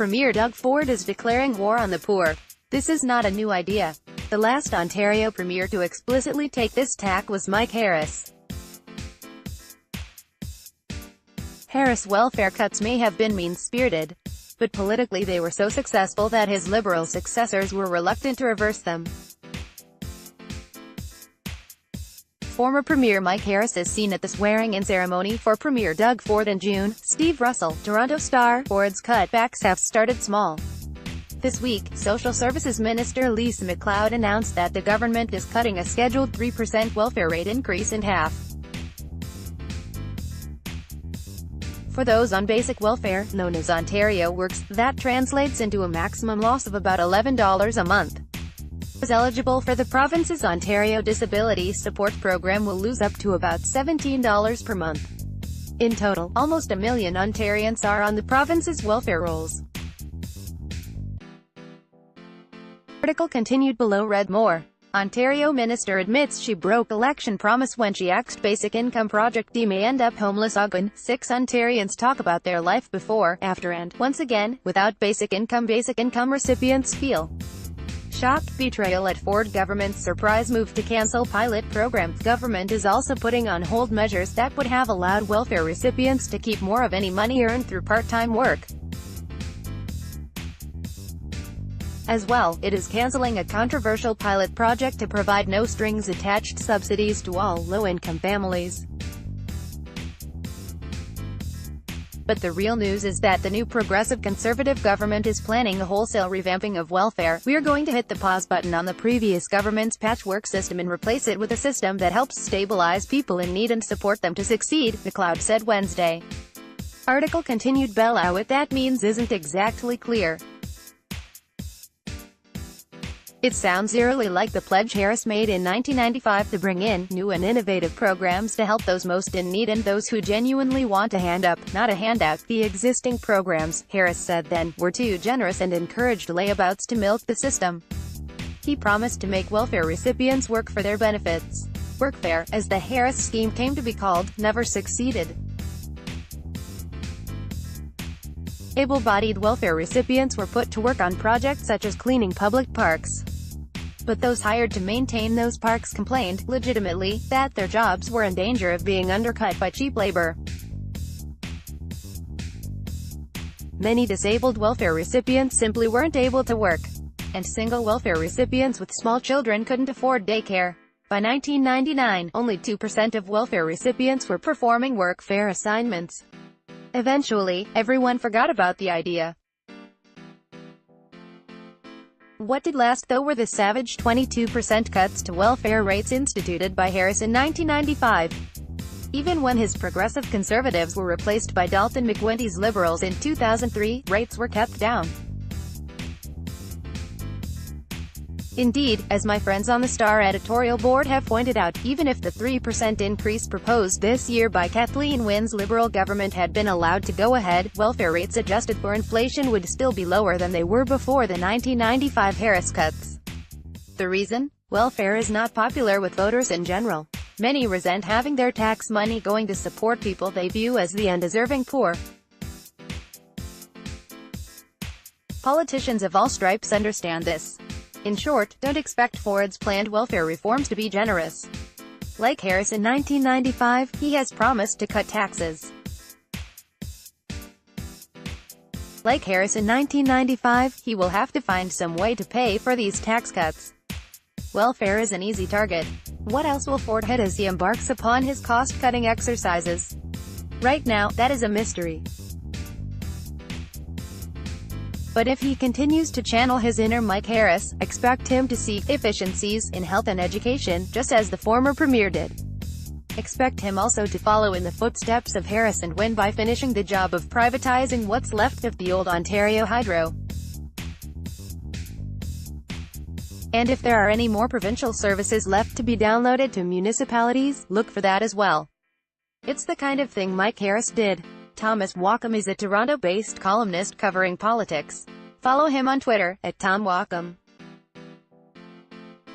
Premier Doug Ford is declaring war on the poor. This is not a new idea. The last Ontario Premier to explicitly take this tack was Mike Harris. Harris' welfare cuts may have been mean-spirited, but politically they were so successful that his Liberal successors were reluctant to reverse them. Former Premier Mike Harris is seen at the swearing-in ceremony for Premier Doug Ford in June. Steve Russell, Toronto Star, Ford's cutbacks have started small. This week, Social Services Minister Lisa MacLeod announced that the government is cutting a scheduled 3% welfare rate increase in half. For those on basic welfare, known as Ontario Works, that translates into a maximum loss of about $11 a month. Those eligible for the province's Ontario Disability Support Program will lose up to about $17 per month. In total, almost 1 million Ontarians are on the province's welfare rolls. Article continued below. Read more. Ontario minister admits she broke election promise when she axed basic income project. D may end up homeless again. 6 Ontarians talk about their life before, after and, once again, without basic income. Basic income recipients feel shock, betrayal at Ford government's surprise move to cancel pilot program. Government is also putting on hold measures that would have allowed welfare recipients to keep more of any money earned through part-time work. As well, it is canceling a controversial pilot project to provide no-strings-attached subsidies to all low-income families. But the real news is that the new progressive conservative government is planning a wholesale revamping of welfare. "We are going to hit the pause button on the previous government's patchwork system and replace it with a system that helps stabilize people in need and support them to succeed," MacLeod said Wednesday. Article continued. What that means isn't exactly clear. It sounds eerily like the pledge Harris made in 1995 to bring in new and innovative programs to help those most in need and those who genuinely want a hand up, not a handout. The existing programs, Harris said then, were too generous and encouraged layabouts to milk the system. He promised to make welfare recipients work for their benefits. Workfare, as the Harris scheme came to be called, never succeeded. Able-bodied welfare recipients were put to work on projects such as cleaning public parks. But those hired to maintain those parks complained, legitimately, that their jobs were in danger of being undercut by cheap labor. Many disabled welfare recipients simply weren't able to work, and single welfare recipients with small children couldn't afford daycare. By 1999, only 2% of welfare recipients were performing workfare assignments. Eventually, everyone forgot about the idea. What did last, though, were the savage 22% cuts to welfare rates instituted by Harris in 1995. Even when his progressive conservatives were replaced by Dalton McGuinty's Liberals in 2003, rates were kept down. Indeed, as my friends on the Star editorial board have pointed out, even if the 3% increase proposed this year by Kathleen Wynne's Liberal government had been allowed to go ahead, welfare rates adjusted for inflation would still be lower than they were before the 1995 Harris cuts. The reason? Welfare is not popular with voters in general. Many resent having their tax money going to support people they view as the undeserving poor. Politicians of all stripes understand this. In short, don't expect Ford's planned welfare reforms to be generous. Like Harris in 1995, he has promised to cut taxes. Like Harris in 1995, he will have to find some way to pay for these tax cuts. Welfare is an easy target. What else will Ford hit as he embarks upon his cost-cutting exercises? Right now, that is a mystery. But if he continues to channel his inner Mike Harris, expect him to seek efficiencies in health and education, just as the former premier did. Expect him also to follow in the footsteps of Harris and win by finishing the job of privatizing what's left of the old Ontario Hydro. And if there are any more provincial services left to be downloaded to municipalities, look for that as well. It's the kind of thing Mike Harris did. Thomas Wacom is a Toronto-based columnist covering politics. Follow him on Twitter, @TomWacom.